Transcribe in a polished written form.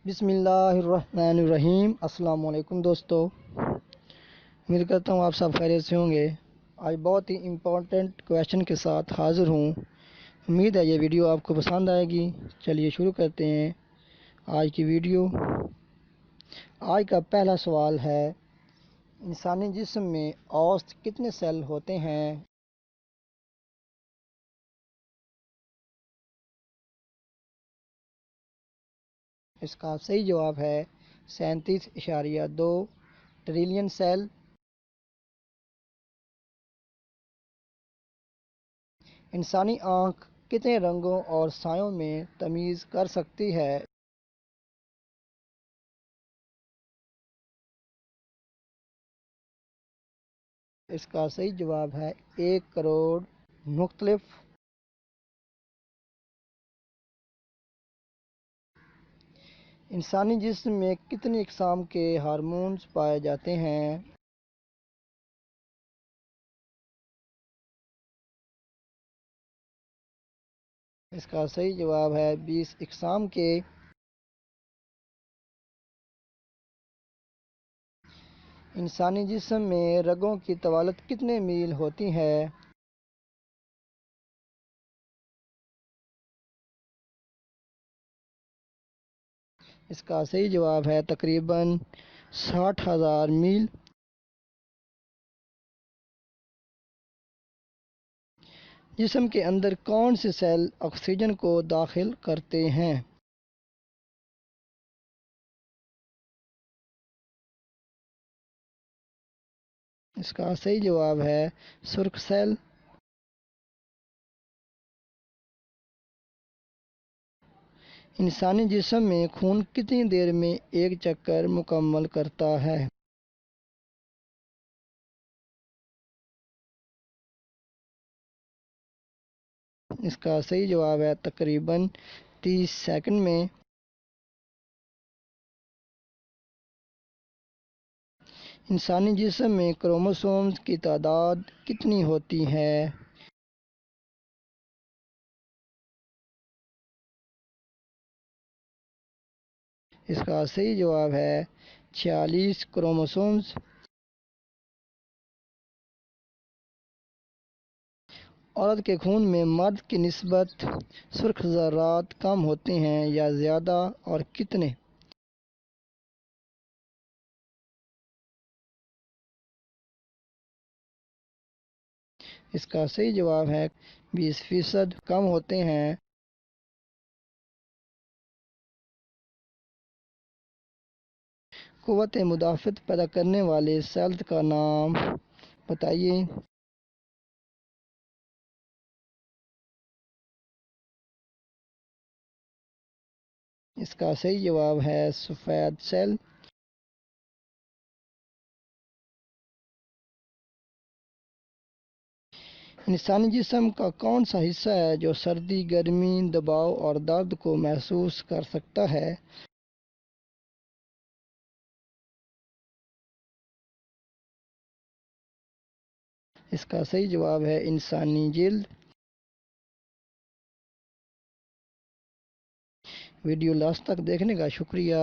بسم اللہ الرحمن الرحیم۔ السلام علیکم دوستو، امید کرتا ہوں آپ سب خیریت سے ہوں گے۔ آج بہت ہی امپورٹنٹ کویشچن کے ساتھ حاضر ہوں۔ امید ہے یہ ویڈیو آپ کو پسند آئے گی۔ چلیے شروع کرتے ہیں آج کی ویڈیو۔ آج کا پہلا سوال ہے، انسانی جسم میں اوسط کتنے سیل ہوتے ہیں؟ اس کا صحیح جواب ہے 37.2 ٹریلین سیل۔ انسانی آنکھ کتنے رنگوں اور سایوں میں تمیز کر سکتی ہے؟ اس کا صحیح جواب ہے 1 کروڑ مختلف۔ انسانی جسم میں کتنی اقسام کے ہارمونز پائے جاتے ہیں؟ اس کا صحیح جواب ہے 20 اقسام کے۔ انسانی جسم میں رگوں کی طوالت کتنے میل ہوتی ہے؟ اس کا صحیح جواب ہے تقریباً 60,000 میل۔ جسم کے اندر کون سے سیل آکسیجن کو داخل کرتے ہیں؟ اس کا صحیح جواب ہے سرخ سیل۔ انسانی جسم میں خون کتنی دیر میں ایک چکر مکمل کرتا ہے؟ اس کا صحیح جواب ہے تقریباً 30 سیکنڈ میں۔ انسانی جسم میں کروموسومز کی تعداد کتنی ہوتی ہے؟ اس کا صحیح جواب ہے 46 کروموسومز۔ عورت کے خون میں مرد کی نسبت سرخ ذرات کم ہوتے ہیں یا زیادہ، اور کتنے؟ اس کا صحیح جواب ہے 20% کم ہوتے ہیں۔ قوت مدافعت پیدا کرنے والے سیل کا نام بتائیے۔ اس کا صحیح جواب ہے سفید سیل۔ انسانی جسم کا کون سا حصہ ہے جو سردی، گرمی، دباؤ اور درد کو محسوس کر سکتا ہے؟ اس کا صحیح جواب ہے انسانی جلد۔ ویڈیو لاسٹ تک دیکھنے کا شکریہ۔